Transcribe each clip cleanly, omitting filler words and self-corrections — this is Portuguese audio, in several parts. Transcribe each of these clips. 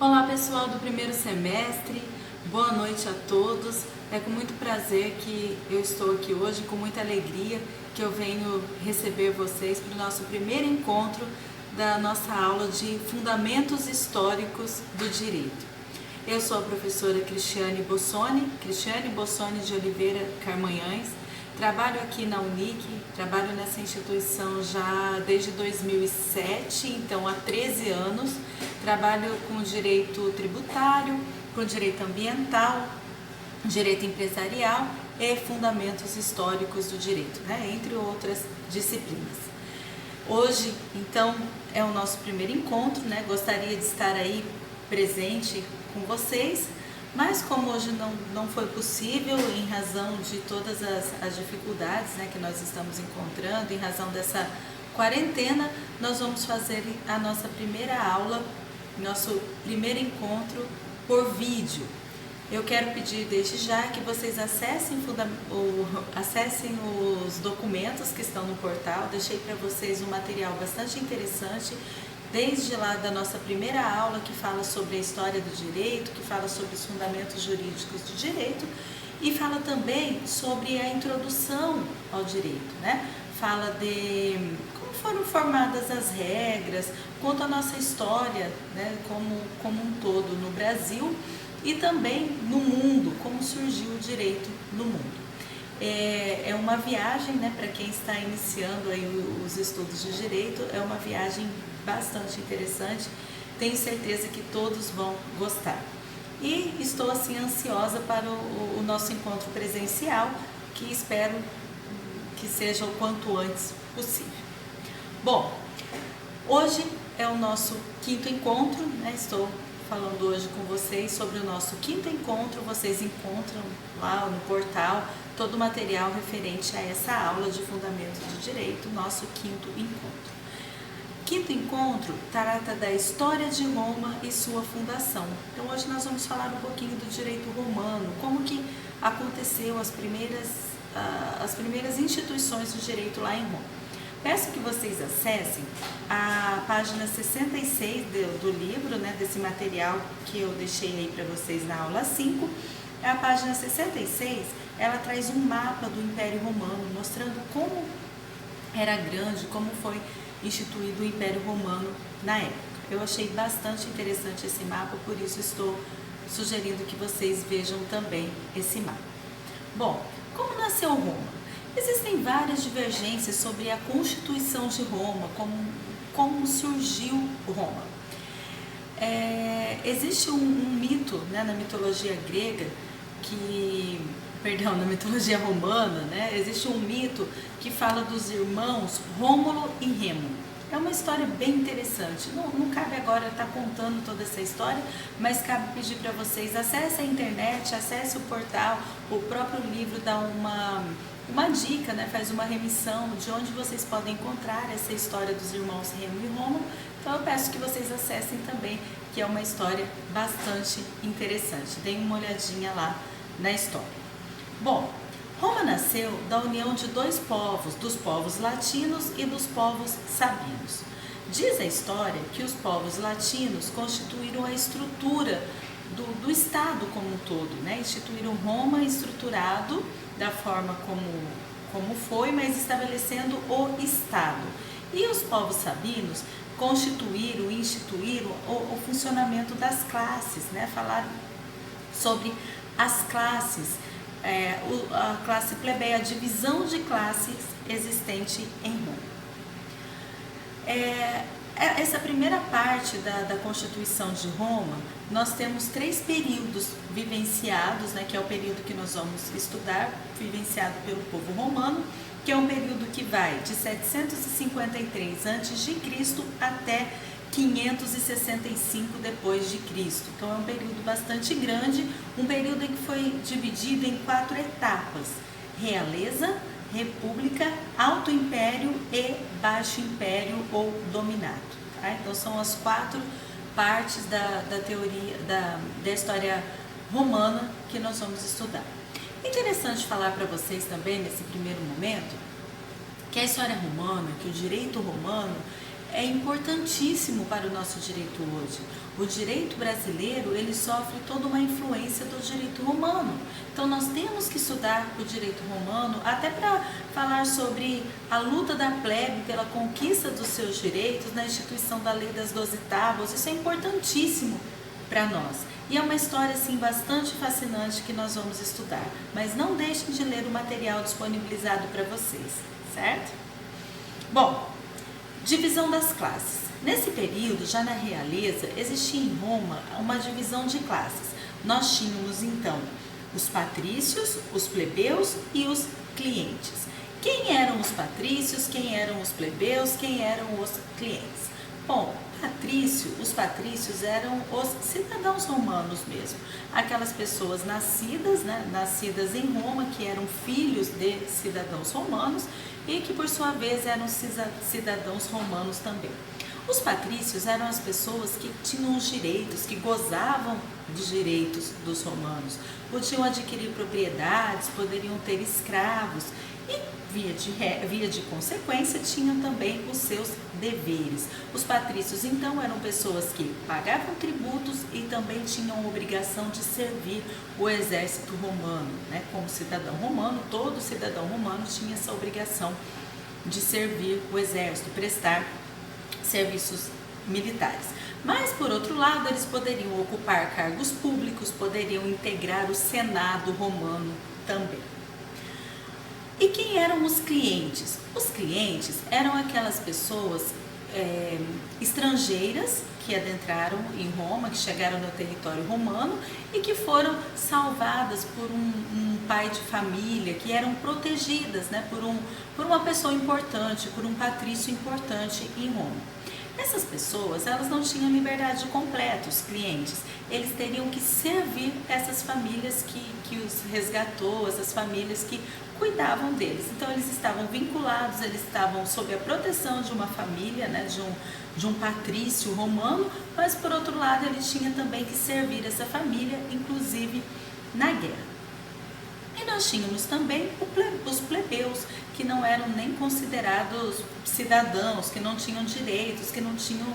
Olá pessoal do primeiro semestre, boa noite a todos. É com muito prazer que eu estou aqui hoje, com muita alegria que eu venho receber vocês para o nosso primeiro encontro da nossa aula de Fundamentos Históricos do Direito. Eu sou a professora Cristiane Bossoni de Oliveira Carmanhães. Trabalho aqui na Unic, trabalho nessa instituição já desde 2007, então há 13 anos. Trabalho com direito tributário, com direito ambiental, direito empresarial e fundamentos históricos do direito, entre outras disciplinas. Hoje, então, é o nosso primeiro encontro, gostaria de estar aí presente com vocês, mas como hoje não foi possível, em razão de todas as dificuldades que nós estamos encontrando, em razão dessa quarentena, nós vamos fazer a nossa primeira aula, nosso primeiro encontro por vídeo. Eu quero pedir desde já que vocês acessem os documentos que estão no portal. Deixei para vocês um material bastante interessante, desde lá da nossa primeira aula, que fala sobre a história do direito, que fala sobre os fundamentos jurídicos do direito e fala também sobre a introdução ao direito, Fala de como foram formadas as regras, conta a nossa história, como um todo no Brasil e também no mundo, como surgiu o direito no mundo. É uma viagem, para quem está iniciando aí os estudos de direito, é uma viagem bastante interessante, tenho certeza que todos vão gostar. E estou assim ansiosa para o nosso encontro presencial, que espero que seja o quanto antes possível. Bom, hoje é o nosso quinto encontro, Estou falando hoje com vocês sobre o nosso quinto encontro. Vocês encontram lá no portal todo o material referente a essa aula de Fundamentos do Direito, nosso quinto encontro. Quinto encontro trata da história de Roma e sua fundação. Então hoje nós vamos falar um pouquinho do direito romano, como que aconteceu as primeiras instituições do direito lá em Roma. Peço que vocês acessem a página 66 do livro, desse material que eu deixei aí para vocês na aula 5. A página 66, ela traz um mapa do Império Romano, mostrando como era grande, como foi instituído o Império Romano na época. Eu achei bastante interessante esse mapa, por isso estou sugerindo que vocês vejam também esse mapa. Bom, como nasceu Roma? Existem várias divergências sobre a constituição de Roma, como surgiu Roma. Existe um mito na mitologia grega, na mitologia romana, existe um mito que fala dos irmãos Rômulo e Remo. É uma história bem interessante. Não cabe agora estar contando toda essa história, mas cabe pedir para vocês, acessem a internet, acessem o portal, o próprio livro dá uma dica, faz uma remissão de onde vocês podem encontrar essa história dos irmãos Remo e Rômulo. Então eu peço que vocês acessem também, que é uma história bastante interessante. Deem uma olhadinha lá na história. Bom, Roma nasceu da união de dois povos, dos povos latinos e dos povos sabinos. Diz a história que os povos latinos constituíram a estrutura do Estado como um todo, Instituíram Roma estruturado da forma como foi, mas estabelecendo o Estado. E os povos sabinos instituíram o funcionamento das classes, Falaram sobre as classes, a classe plebeia, a divisão de classes existente em Roma. Essa primeira parte da Constituição de Roma, nós temos 3 períodos vivenciados, que é o período que nós vamos estudar, vivenciado pelo povo romano, que é um período que vai de 753 a.C. até 565 depois de Cristo. Então é um período bastante grande, um período que foi dividido em 4 etapas: realeza, república, alto império e baixo império ou dominado. Então são as 4 partes da teoria da história romana que nós vamos estudar. É interessante falar para vocês também nesse primeiro momento que a história romana, que o direito romano é importantíssimo para o nosso direito hoje. O direito brasileiro, ele sofre toda uma influência do direito romano. Então nós temos que estudar o direito romano até para falar sobre a luta da plebe pela conquista dos seus direitos na instituição da Lei das 12 Tábuas. Isso é importantíssimo para nós. E é uma história assim bastante fascinante que nós vamos estudar. Mas não deixem de ler o material disponibilizado para vocês, certo? Bom, divisão das classes. Nesse período, já na realeza, existia em Roma uma divisão de classes. Nós tínhamos então os patrícios, os plebeus e os clientes. Quem eram os patrícios, quem eram os plebeus, quem eram os clientes? Bom, os patrícios eram os cidadãos romanos mesmo. Aquelas pessoas nascidas, nascidas em Roma, que eram filhos de cidadãos romanos e que por sua vez eram cidadãos romanos também. Os patrícios eram as pessoas que tinham os direitos, que gozavam dos direitos dos romanos. Podiam adquirir propriedades, poderiam ter escravos e, via de consequência, tinham também os seus deveres. Os patrícios, então, eram pessoas que pagavam tributos e também tinham a obrigação de servir o exército romano, né? Como cidadão romano, todo cidadão romano tinha essa obrigação de servir o exército, prestar serviços militares. Mas, por outro lado, eles poderiam ocupar cargos públicos, poderiam integrar o Senado romano também. E quem eram os clientes? Os clientes eram aquelas pessoas estrangeiras que adentraram em Roma, que chegaram no território romano e que foram salvadas por um pai de família, que eram protegidas, né, por uma pessoa importante, por um patrício importante em Roma. Essas pessoas, elas não tinham liberdade completa, os clientes. Eles teriam que servir essas famílias que os resgatou, essas famílias que cuidavam deles. Então, eles estavam vinculados, eles estavam sob a proteção de uma família, né, de um patrício romano, mas, por outro lado, ele tinha também que servir essa família, inclusive na guerra. E nós tínhamos também os plebeus, que não eram nem considerados cidadãos, que não tinham direitos, que não tinham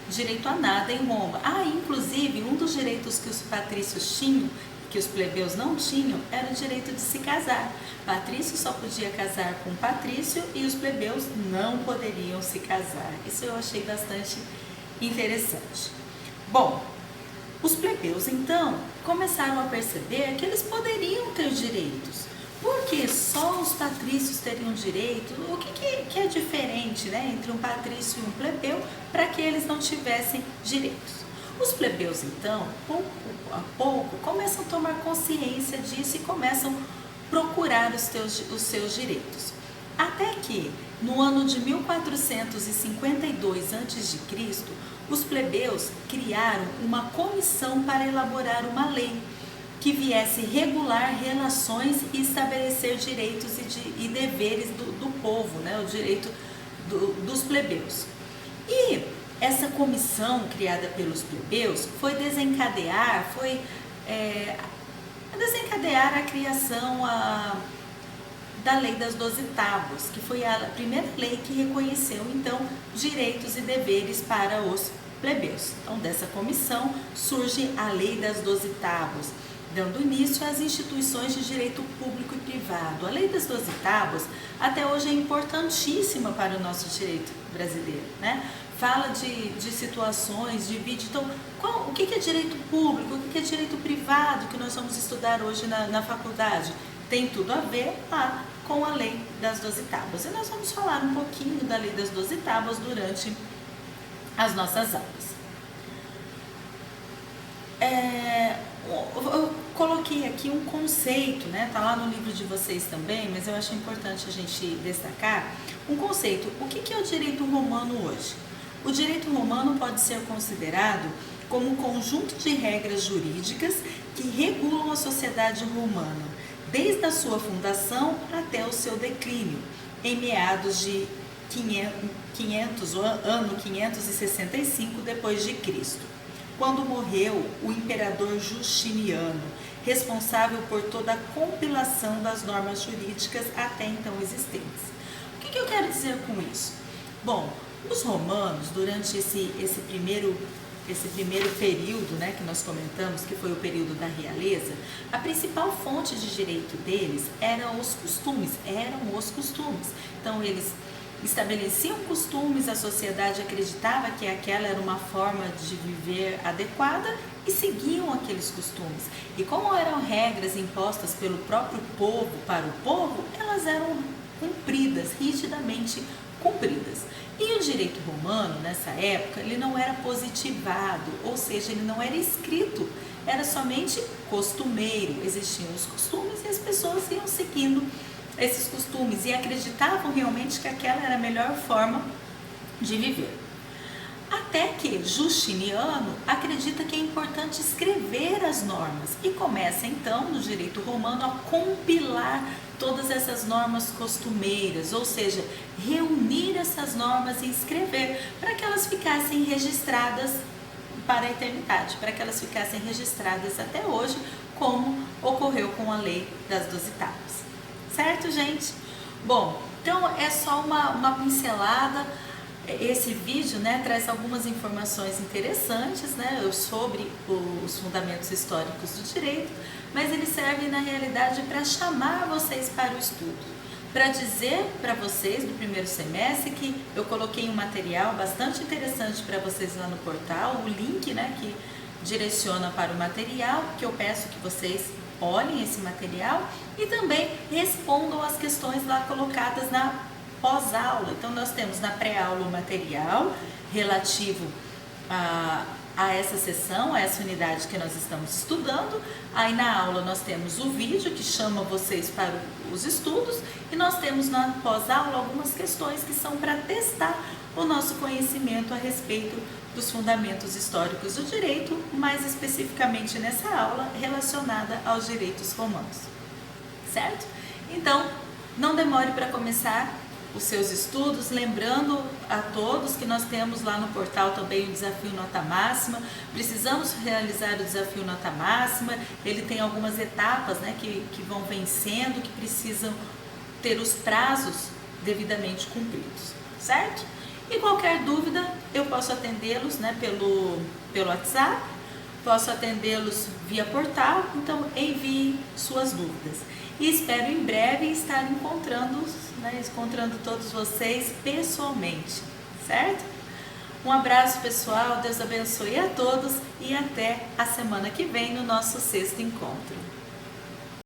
direito a nada em Roma. Inclusive, um dos direitos que os patrícios tinham, que os plebeus não tinham, era o direito de se casar. Patrício só podia casar com patrício e os plebeus não poderiam se casar. Isso eu achei bastante interessante. Bom, os plebeus, então, começaram a perceber que eles poderiam ter direitos. Porque só os patrícios teriam direito? O que é diferente, né, entre um patrício e um plebeu para que eles não tivessem direitos? Os plebeus, então, pouco a pouco, começam a tomar consciência disso e começam a procurar os seus direitos. Até que, no ano de 1452 a.C., os plebeus criaram uma comissão para elaborar uma lei que viesse regular relações e estabelecer direitos e deveres do povo, né? O direito dos plebeus. E essa comissão criada pelos plebeus foi desencadear a criação da Lei das 12 Tábuas, que foi a primeira lei que reconheceu, então, direitos e deveres para os plebeus. Então, dessa comissão surge a Lei das 12 Tábuas, dando início às instituições de direito público e privado. A Lei das 12 Tábuas, até hoje, é importantíssima para o nosso direito brasileiro, né? Fala de situações, divide. Então, o que é direito público, o que é direito privado, que nós vamos estudar hoje na faculdade? Tem tudo a ver lá com a Lei das 12 Tábuas. E nós vamos falar um pouquinho da Lei das 12 Tábuas durante as nossas aulas. Eu coloquei aqui um conceito, né? Tá lá no livro de vocês também, mas eu acho importante a gente destacar um conceito. O que é o direito romano hoje? O direito romano pode ser considerado como um conjunto de regras jurídicas que regulam a sociedade romana, desde a sua fundação até o seu declínio, em meados de ano 565 depois de Cristo, quando morreu o imperador Justiniano, responsável por toda a compilação das normas jurídicas até então existentes. O que eu quero dizer com isso? Bom, Os romanos, durante esse primeiro período, né, que nós comentamos, que foi o período da realeza, a principal fonte de direito deles eram os costumes. Então, eles estabeleciam costumes, a sociedade acreditava que aquela era uma forma de viver adequada e seguiam aqueles costumes. E como eram regras impostas pelo próprio povo para o povo, elas eram cumpridas, rigidamente cumpridas. E o direito romano, nessa época, ele não era positivado, ou seja, ele não era escrito, era somente costumeiro. Existiam os costumes e as pessoas iam seguindo esses costumes e acreditavam realmente que aquela era a melhor forma de viver. Até que Justiniano acredita que é importante escrever as normas e começa então no direito romano a compilar todas essas normas costumeiras, ou seja, reunir essas normas e escrever para que elas ficassem registradas para a eternidade, para que elas ficassem registradas até hoje, como ocorreu com a lei das 12 tábuas. Certo, gente? Bom, então é só uma pincelada. Esse vídeo, né, traz algumas informações interessantes, né, sobre os fundamentos históricos do direito, mas ele serve na realidade para chamar vocês para o estudo, para dizer para vocês do primeiro semestre que eu coloquei um material bastante interessante para vocês lá no portal, o link, né, que direciona para o material, que eu peço que vocês olhem esse material e também respondam as questões lá colocadas na pós-aula. Então, nós temos na pré-aula o material relativo a essa sessão, a essa unidade que nós estamos estudando. Aí na aula nós temos o vídeo que chama vocês para os estudos e nós temos na pós-aula algumas questões que são para testar o nosso conhecimento a respeito dos fundamentos históricos do direito, mais especificamente nessa aula relacionada aos direitos romanos. Certo? Então, não demore para começar os seus estudos, lembrando a todos que nós temos lá no portal também o Desafio Nota Máxima. Precisamos realizar o Desafio Nota Máxima, ele tem algumas etapas, né, que vão vencendo, que precisam ter os prazos devidamente cumpridos, certo? E qualquer dúvida eu posso atendê-los, né, pelo WhatsApp, posso atendê-los via portal, então envie suas dúvidas. E espero em breve estar encontrando todos vocês pessoalmente, certo? Um abraço pessoal, Deus abençoe a todos e até a semana que vem no nosso 6º encontro.